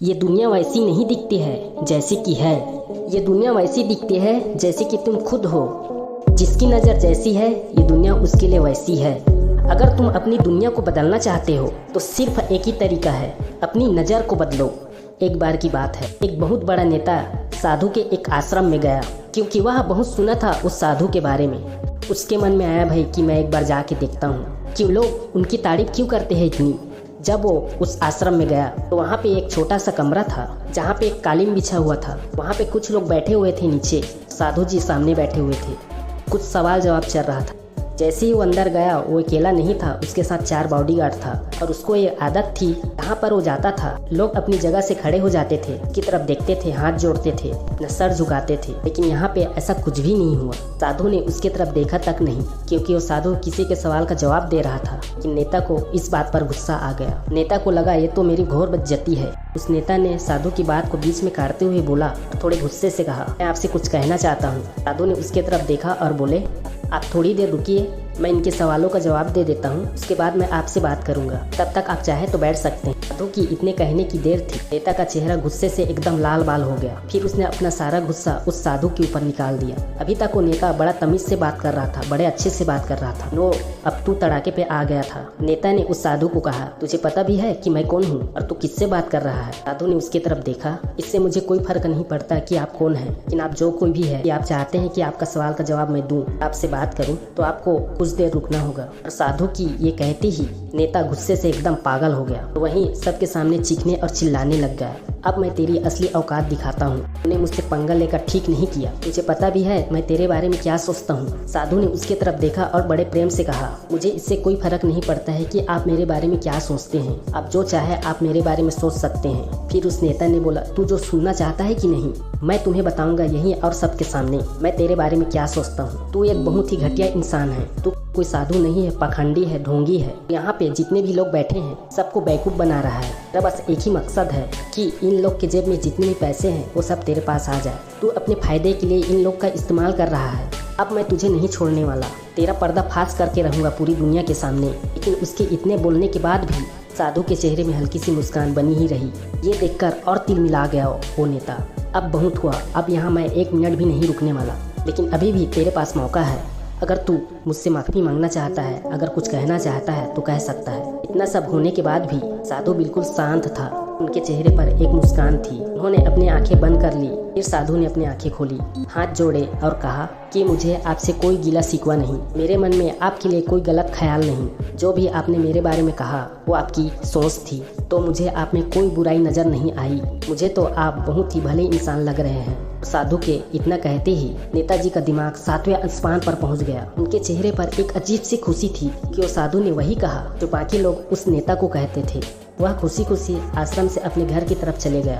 ये दुनिया वैसी नहीं दिखती है जैसी कि है। ये दुनिया वैसी दिखती है जैसे कि तुम खुद हो। जिसकी नज़र जैसी है ये दुनिया उसके लिए वैसी है। अगर तुम अपनी दुनिया को बदलना चाहते हो तो सिर्फ एक ही तरीका है, अपनी नज़र को बदलो। एक बार की बात है, एक बहुत बड़ा नेता साधु के एक आश्रम में गया क्योंकि वह बहुत सुना था उस साधु के बारे में। उसके मन में आया भाई कि मैं एक बार जाके देखता हूँ कि लोग उनकी तारीफ क्यों करते हैं इतनी। जब वो उस आश्रम में गया तो वहाँ पे एक छोटा सा कमरा था जहाँ पे एक कालीन बिछा हुआ था। वहाँ पे कुछ लोग बैठे हुए थे नीचे, साधु जी सामने बैठे हुए थे। कुछ सवाल जवाब चल रहा था। जैसे ही वो अंदर गया, वो अकेला नहीं था, उसके साथ 4 बॉडीगार्ड था। और उसको ये आदत थी, जहाँ पर वो जाता था लोग अपनी जगह से खड़े हो जाते थे, की तरफ देखते थे, हाथ जोड़ते थे, अपना सर झुकाते थे। लेकिन यहाँ पे ऐसा कुछ भी नहीं हुआ। साधु ने उसके तरफ देखा तक नहीं, क्योंकि वो साधु किसी के सवाल का जवाब दे रहा था। कि नेता को इस बात पर गुस्सा आ गया। नेता को लगा ये तो मेरी घोर बेइज्जती है। उस नेता ने साधु की बात को बीच में काटते हुए बोला, थोड़े गुस्से से कहा, मैं आपसे कुछ कहना चाहता हूँ। साधु ने उसके तरफ देखा और बोले, आप थोड़ी देर रुकिए, मैं इनके सवालों का जवाब दे देता हूँ, उसके बाद मैं आपसे बात करूंगा, तब तक आप चाहे तो बैठ सकते हैं। साधु की इतने कहने की देर थी, नेता का चेहरा गुस्से से एकदम लाल बाल हो गया। फिर उसने अपना सारा गुस्सा उस साधु के ऊपर निकाल दिया। अभी तक वो नेता बड़ा तमीज से बात कर रहा था, बड़े अच्छे से बात कर रहा था। वो अब तू तड़ाके पे आ गया था। नेता ने उस साधु को कहा, तुझे पता भी है कि मैं कौन हूँ और तू किससे बात कर रहा है? साधु ने उसकी तरफ देखा, इससे मुझे कोई फर्क नहीं पड़ता कि आप कौन है, लेकिन आप जो कोई भी है, कि आप चाहते हैं कि आपका सवाल का जवाब मैं दूं, आपसे बात करूं, तो आपको कुछ देर रुकना होगा। और साधु की ये कहते ही नेता गुस्से से एकदम पागल हो गया। तो वहीं सबके सामने चीखने और चिल्लाने लग गया, अब मैं तेरी असली औकात दिखाता हूँ। तूने मुझसे पंगा लेकर ठीक नहीं किया, तुझे पता भी है मैं तेरे बारे में क्या सोचता हूँ। साधु ने उसके तरफ देखा और बड़े प्रेम से कहा, मुझे इससे कोई फर्क नहीं पड़ता है कि आप मेरे बारे में क्या सोचते हैं, आप जो चाहे आप मेरे बारे में सोच सकते हैं। फिर उस नेता ने बोला, तू जो सुनना चाहता है कि नहीं, मैं तुम्हें बताऊंगा यहीं और सबके सामने मैं तेरे बारे में क्या सोचता हूँ। तू एक बहुत ही घटिया इंसान है, तू कोई साधु नहीं है, पखंडी है, ढोंगी है। यहाँ पे जितने भी लोग बैठे हैं सबको बेवकूफ़ बना रहा है। तेरा बस एक ही मकसद है कि इन लोग के जेब में जितने भी पैसे हैं वो सब तेरे पास आ जाए। तू अपने फायदे के लिए इन लोग का इस्तेमाल कर रहा है। अब मैं तुझे नहीं छोड़ने वाला, तेरा पर्दाफाश करके रहूँगा पूरी दुनिया के सामने। लेकिन उसके इतने बोलने के बाद भी साधु के चेहरे में हल्की सी मुस्कान बनी ही रही। ये देखकर और तिलमिला गया वो नेता। अब बहुत हुआ, अब यहाँ मैं 1 मिनट भी नहीं रुकने वाला। लेकिन अभी भी तेरे पास मौका है। अगर तू मुझसे माफ़ी मांगना चाहता है, अगर कुछ कहना चाहता है तो कह सकता है। इतना सब होने के बाद भी साधु बिल्कुल शांत था। उनके चेहरे पर एक मुस्कान थी। उन्होंने अपनी आंखें बंद कर ली। फिर साधु ने अपनी आंखें खोली, हाथ जोड़े और कहा कि मुझे आपसे कोई गिला शिकवा नहीं, मेरे मन में आपके लिए कोई गलत ख्याल नहीं। जो भी आपने मेरे बारे में कहा वो आपकी सोच थी, तो मुझे आप में कोई बुराई नज़र नहीं आई। मुझे तो आप बहुत ही भले इंसान लग रहे हैं। साधु के इतना कहते ही नेताजी का दिमाग 7वें आसमान पर पहुंच गया। उनके चेहरे पर एक अजीब सी खुशी थी कि वो साधु ने वही कहा जो बाकी लोग उस नेता को कहते थे। वह खुशी खुशी आश्रम से अपने घर की तरफ चले गया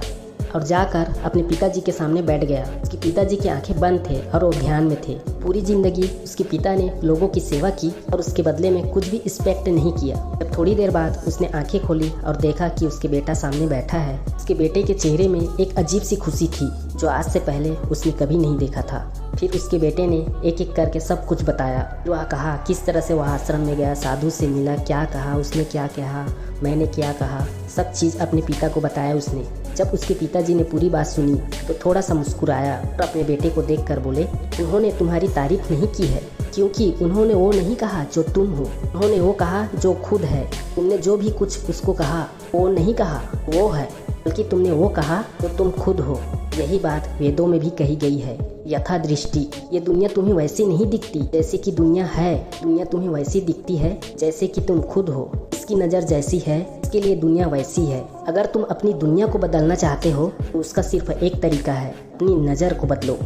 और जाकर अपने पिताजी के सामने बैठ गया। उसके पिताजी की आंखें बंद थे और वो ध्यान में थे। पूरी जिंदगी उसके पिता ने लोगों की सेवा की और उसके बदले में कुछ भी एक्सपेक्ट नहीं किया। जब थोड़ी देर बाद उसने आंखें खोली और देखा कि उसके बेटा सामने बैठा है, उसके बेटे के चेहरे में एक अजीब सी खुशी थी जो आज से पहले उसने कभी नहीं देखा था। फिर उसके बेटे ने एक एक करके सब कुछ बताया। वह कहा किस तरह से वह आश्रम में गया, साधु से मिला, क्या कहा उसने, क्या कहा मैंने, क्या कहा, सब चीज़ अपने पिता को बताया उसने। जब उसके पिताजी ने पूरी बात सुनी तो थोड़ा सा मुस्कुराया और अपने बेटे को देखकर बोले, उन्होंने तुम्हारी तारीफ नहीं की है, क्योंकि उन्होंने वो नहीं कहा जो तुम हो, उन्होंने वो कहा जो खुद है। तुमने जो भी कुछ उसको कहा वो नहीं कहा वो है, बल्कि तुमने वो कहा जो तुम खुद हो। यही बात वेदों में भी कही गई है, यथा दृष्टि। ये दुनिया तुम्हें वैसी नहीं दिखती जैसे कि दुनिया है, दुनिया तुम्हें वैसी दिखती है जैसे कि तुम खुद हो। इसकी नज़र जैसी है इसके लिए दुनिया वैसी है। अगर तुम अपनी दुनिया को बदलना चाहते हो तो उसका सिर्फ एक तरीका है, अपनी नज़र को बदलो।